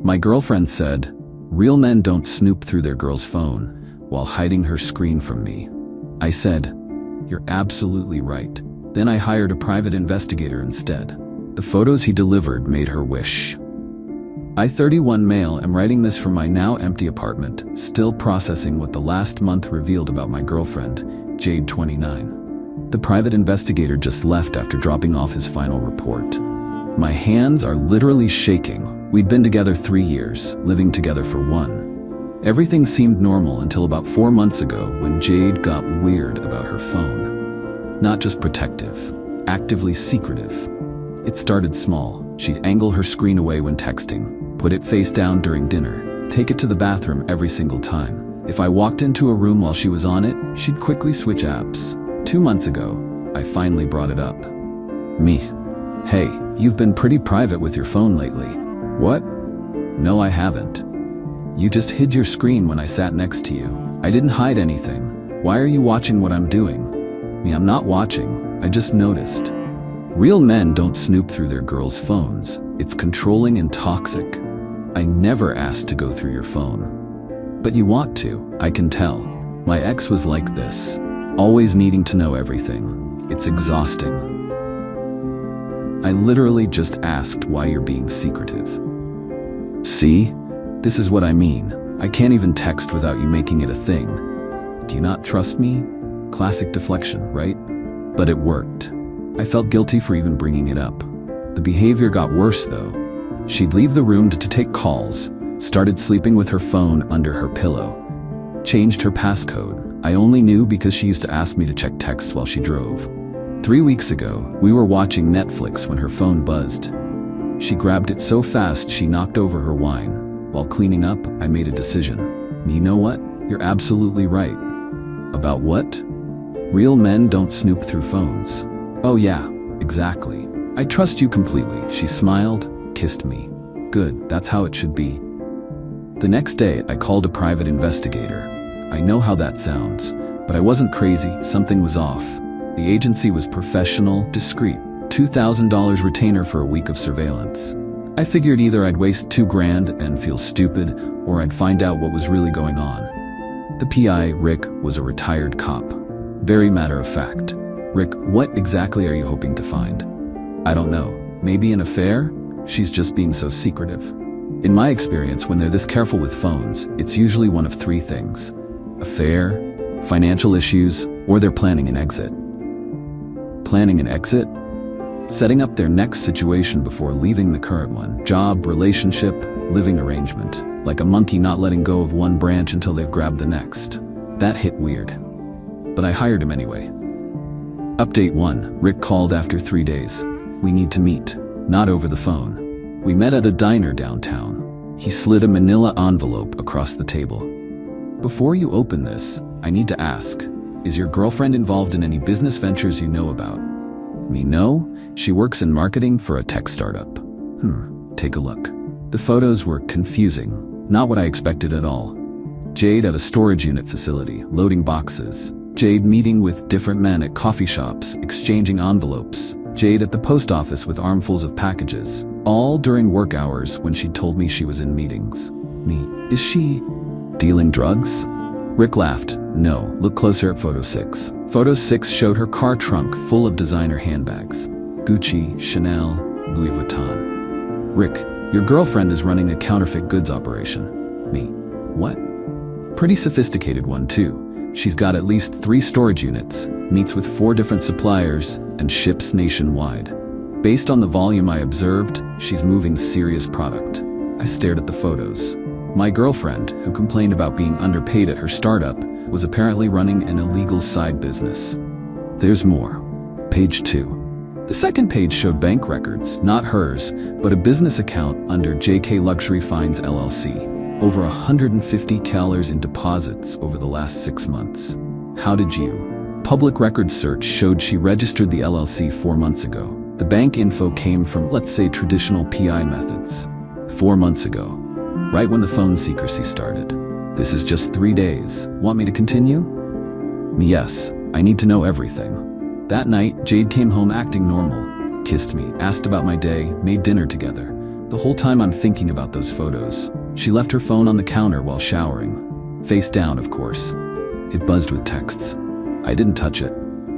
My girlfriend said, real men don't snoop through their girl's phone while hiding her screen from me. I said, you're absolutely right. Then I hired a private investigator instead. The photos he delivered made her wish. I, 31 male, am writing this from my now empty apartment, still processing what the last month revealed about my girlfriend, Jade, 29. The private investigator just left after dropping off his final report. My hands are literally shaking. We'd been together 3 years, living together for 1. Everything seemed normal until about 4 months ago when Jade got weird about her phone. Not just protective, actively secretive. It started small. She'd angle her screen away when texting, put it face down during dinner, take it to the bathroom every single time. If I walked into a room while she was on it, she'd quickly switch apps. 2 months ago, I finally brought it up. Me. Hey, you've been pretty private with your phone lately. What? No, I haven't. You just hid your screen when I sat next to you. I didn't hide anything. Why are you watching what I'm doing? Me, I'm not watching. I just noticed. Real men don't snoop through their girls' phones. It's controlling and toxic. I never asked to go through your phone. But you want to, I can tell. My ex was like this, always needing to know everything. It's exhausting. I literally just asked why you're being secretive. See? This is what I mean. I can't even text without you making it a thing. Do you not trust me? Classic deflection, right? But it worked. I felt guilty for even bringing it up. The behavior got worse though. She'd leave the room to take calls, started sleeping with her phone under her pillow, changed her passcode. I only knew because she used to ask me to check texts while she drove. 3 weeks ago, we were watching Netflix when her phone buzzed. She grabbed it so fast she knocked over her wine. While cleaning up, I made a decision. You know what? You're absolutely right. About what? Real men don't snoop through phones. Oh yeah, exactly. I trust you completely. She smiled, kissed me. Good, that's how it should be. The next day, I called a private investigator. I know how that sounds, but I wasn't crazy. Something was off. The agency was professional, discreet. $2,000 retainer for a week of surveillance. I figured either I'd waste $2,000 and feel stupid, or I'd find out what was really going on. The PI, Rick, was a retired cop. Very matter of fact. Rick, what exactly are you hoping to find? I don't know. Maybe an affair? She's just being so secretive. In my experience, when they're this careful with phones, it's usually one of 3 things. Affair, financial issues, or they're planning an exit. Planning an exit? Setting up their next situation before leaving the current one. Job, relationship, living arrangement. Like a monkey not letting go of one branch until they've grabbed the next. That hit weird. But I hired him anyway. Update 1. Rick called after 3 days. We need to meet. Not over the phone. We met at a diner downtown. He slid a manila envelope across the table. Before you open this, I need to ask, is your girlfriend involved in any business ventures you know about? Me, no. She works in marketing for a tech startup. Take a look. The photos were confusing. Not what I expected at all. Jade at a storage unit facility, loading boxes. Jade meeting with different men at coffee shops, exchanging envelopes. Jade at the post office with armfuls of packages. All during work hours when she told me she was in meetings. Me, is she dealing drugs? Rick laughed. No, look closer at photo 6. Photo 6 showed her car trunk full of designer handbags. Gucci, Chanel, Louis Vuitton. Rick, your girlfriend is running a counterfeit goods operation. Me, what? Pretty sophisticated one too. She's got at least 3 storage units, meets with 4 different suppliers, and ships nationwide. Based on the volume I observed, she's moving serious product. I stared at the photos. My girlfriend, who complained about being underpaid at her startup, was apparently running an illegal side business. There's more. Page 2. The second page showed bank records, not hers, but a business account under JK Luxury Finds LLC. Over $150,000 in deposits over the last 6 months. How did you? Public records search showed she registered the LLC 4 months ago. The bank info came from, let's say, traditional PI methods. 4 months ago, right when the phone secrecy started. This is just 3 days. Want me to continue? Yes, I need to know everything. That night, Jade came home acting normal. Kissed me, asked about my day, made dinner together. The whole time I'm thinking about those photos. She left her phone on the counter while showering. Face down, of course. It buzzed with texts. I didn't touch it.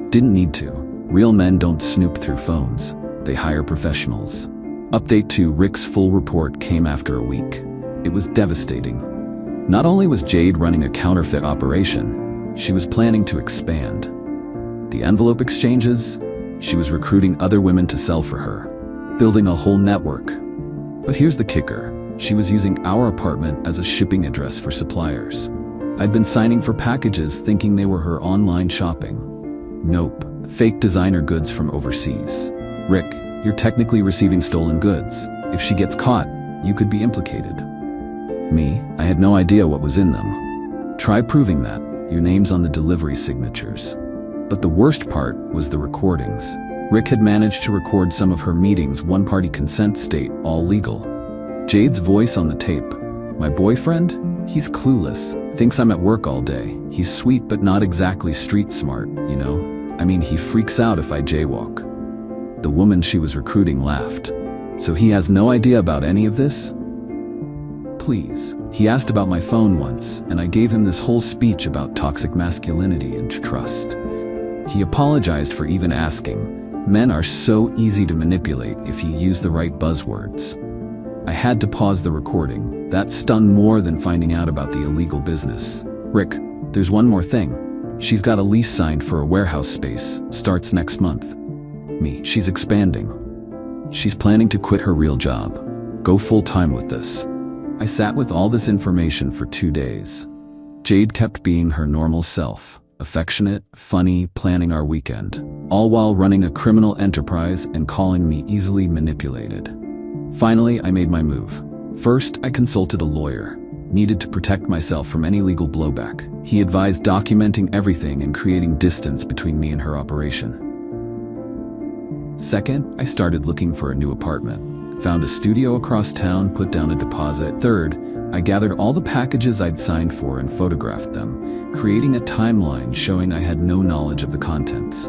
Didn't need to. Real men don't snoop through phones. They hire professionals. Update 2: Rick's full report came after a week. It was devastating. Not only was Jade running a counterfeit operation, she was planning to expand. The envelope exchanges? She was recruiting other women to sell for her, building a whole network. But here's the kicker. She was using our apartment as a shipping address for suppliers. I'd been signing for packages thinking they were her online shopping. Nope, fake designer goods from overseas. Rick, you're technically receiving stolen goods. If she gets caught, you could be implicated. Me, I had no idea what was in them. Try proving that. Your name's on the delivery signatures. But the worst part was the recordings. Rick had managed to record some of her meetings, one-party consent state, all legal. Jade's voice on the tape. My boyfriend? He's clueless. Thinks I'm at work all day. He's sweet but not exactly street smart, you know? I mean, he freaks out if I jaywalk. The woman she was recruiting laughed. So he has no idea about any of this? Please. He asked about my phone once, and I gave him this whole speech about toxic masculinity and trust. He apologized for even asking. Men are so easy to manipulate if you use the right buzzwords. I had to pause the recording. That stung more than finding out about the illegal business. Rick, there's one more thing. She's got a lease signed for a warehouse space. Starts next month. Me, she's expanding. She's planning to quit her real job. Go full-time with this. I sat with all this information for 2 days. Jade kept being her normal self. Affectionate, funny, planning our weekend. All while running a criminal enterprise and calling me easily manipulated. Finally, I made my move. First, I consulted a lawyer. Needed to protect myself from any legal blowback. He advised documenting everything and creating distance between me and her operation. Second, I started looking for a new apartment. Found a studio across town, put down a deposit. Third, I gathered all the packages I'd signed for and photographed them, creating a timeline showing I had no knowledge of the contents.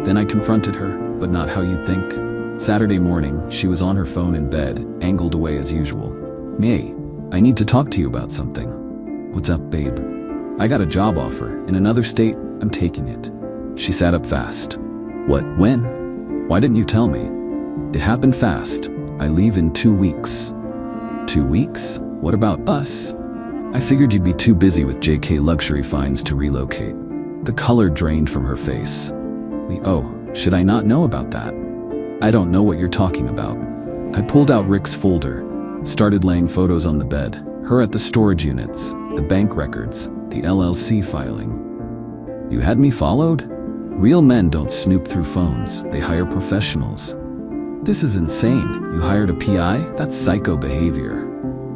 Then I confronted her, but not how you'd think. Saturday morning, she was on her phone in bed, angled away as usual. May, I need to talk to you about something. What's up, babe? I got a job offer in another state. I'm taking it. She sat up fast. What? When? Why didn't you tell me? It happened fast. I leave in 2 weeks. 2 weeks? What about us? I figured you'd be too busy with JK luxury finds to relocate. The color drained from her face. Oh, should I not know about that? I don't know what you're talking about. I pulled out Rick's folder, started laying photos on the bed, her at the storage units, the bank records, the LLC filing. You had me followed? Real men don't snoop through phones, they hire professionals. This is insane. You hired a PI? That's psycho behavior.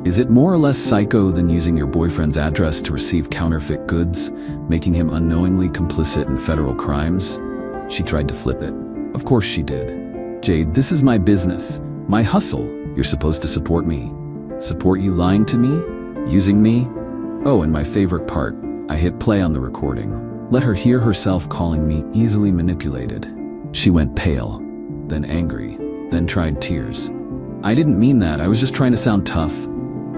Is it more or less psycho than using your boyfriend's address to receive counterfeit goods, making him unknowingly complicit in federal crimes? She tried to flip it. Of course she did. Jade, this is my business, my hustle. You're supposed to support me. Support you lying to me? Using me? Oh, and my favorite part, I hit play on the recording. Let her hear herself calling me easily manipulated. She went pale, then angry, then tried tears. I didn't mean that, I was just trying to sound tough.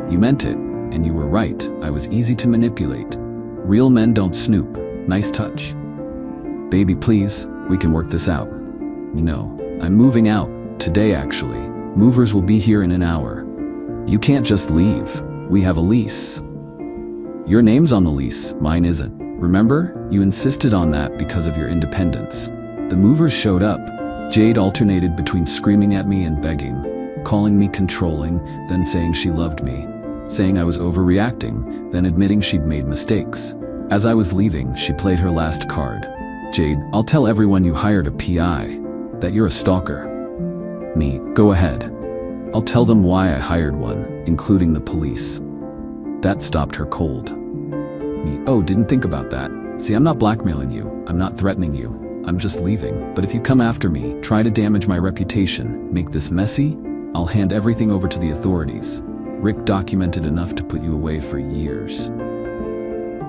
You meant it, and you were right. I was easy to manipulate. Real men don't snoop. Nice touch. Baby, please, we can work this out. You know, I'm moving out. Today, actually. Movers will be here in an hour. You can't just leave. We have a lease. Your name's on the lease, mine isn't. Remember? You insisted on that because of your independence. The movers showed up. Jade alternated between screaming at me and begging, calling me controlling, then saying she loved me, saying I was overreacting, then admitting she'd made mistakes. As I was leaving, she played her last card. Jade, I'll tell everyone you hired a PI, that you're a stalker. Me, go ahead. I'll tell them why I hired one, including the police. That stopped her cold. Me, oh, didn't think about that. See, I'm not blackmailing you. I'm not threatening you. I'm just leaving. But if you come after me, try to damage my reputation, make this messy, I'll hand everything over to the authorities. Rick documented enough to put you away for years.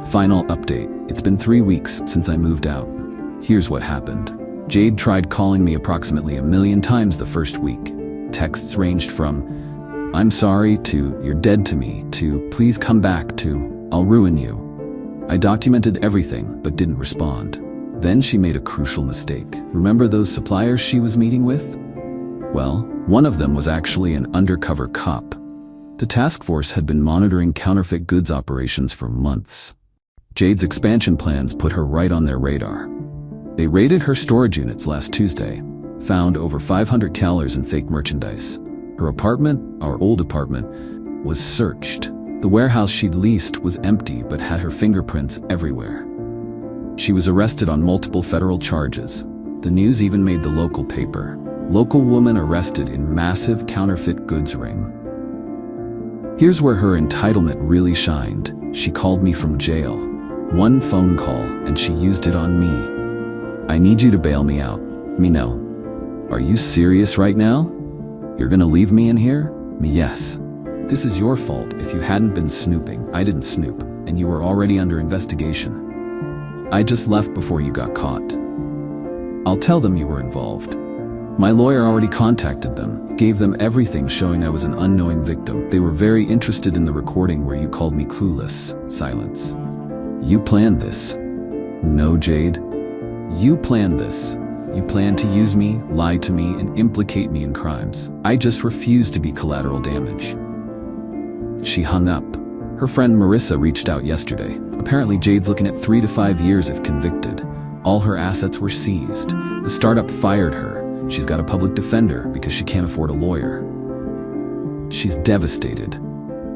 Final update. It's been 3 weeks since I moved out. Here's what happened. Jade tried calling me approximately 1 million times the first week. Texts ranged from, I'm sorry to you're dead to me to please come back to I'll ruin you. I documented everything but didn't respond. Then she made a crucial mistake. Remember those suppliers she was meeting with? Well, one of them was actually an undercover cop. The task force had been monitoring counterfeit goods operations for months. Jade's expansion plans put her right on their radar. They raided her storage units last Tuesday, found over 500 calories in fake merchandise. Her apartment, our old apartment, was searched. The warehouse she'd leased was empty but had her fingerprints everywhere. She was arrested on multiple federal charges. The news even made the local paper. Local woman arrested in massive counterfeit goods ring. Here's where her entitlement really shined. She called me from jail. One phone call, and she used it on me. I need you to bail me out. Me no. Are you serious right now? You're gonna leave me in here? Me yes. This is your fault. If you hadn't been snooping, I didn't snoop, and you were already under investigation. I just left before you got caught. I'll tell them you were involved. My lawyer already contacted them, gave them everything showing I was an unknowing victim. They were very interested in the recording where you called me clueless. Silence. You planned this. No, Jade. You planned this. You planned to use me, lie to me, and implicate me in crimes. I just refuse to be collateral damage. She hung up. Her friend Marissa reached out yesterday. Apparently Jade's looking at 3 to 5 years if convicted. All her assets were seized. The startup fired her. She's got a public defender because she can't afford a lawyer. She's devastated.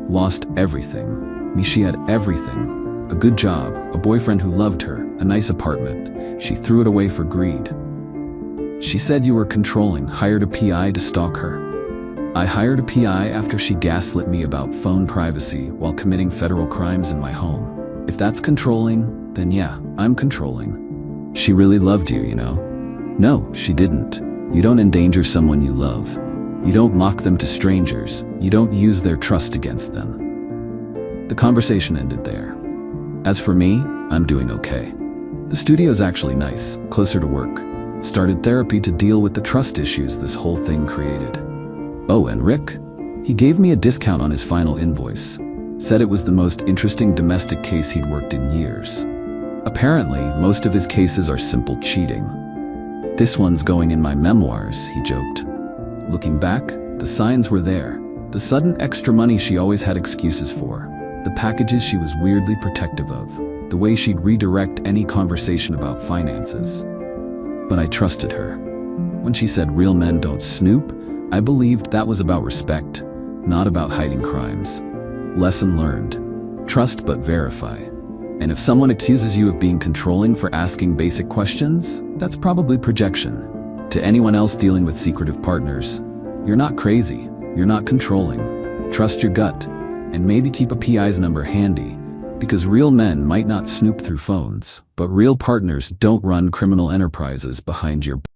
Lost everything. She had everything. A good job, a boyfriend who loved her, a nice apartment. She threw it away for greed. She said you were controlling, hired a PI to stalk her. I hired a PI after she gaslit me about phone privacy while committing federal crimes in my home. If that's controlling, then yeah, I'm controlling. She really loved you, you know? No, she didn't. You don't endanger someone you love. You don't mock them to strangers. You don't use their trust against them. The conversation ended there. As for me, I'm doing okay. The studio's actually nice, closer to work. Started therapy to deal with the trust issues this whole thing created. Oh, and Rick? He gave me a discount on his final invoice. Said it was the most interesting domestic case he'd worked in years. Apparently, most of his cases are simple cheating. This one's going in my memoirs, he joked. Looking back, the signs were there. The sudden extra money she always had excuses for. The packages she was weirdly protective of. The way she'd redirect any conversation about finances. But I trusted her. When she said real men don't snoop, I believed that was about respect, not about hiding crimes. Lesson learned. Trust but verify. And if someone accuses you of being controlling for asking basic questions, that's probably projection. To anyone else dealing with secretive partners, you're not crazy, you're not controlling. Trust your gut, and maybe keep a PI's number handy, because real men might not snoop through phones, but real partners don't run criminal enterprises behind your back.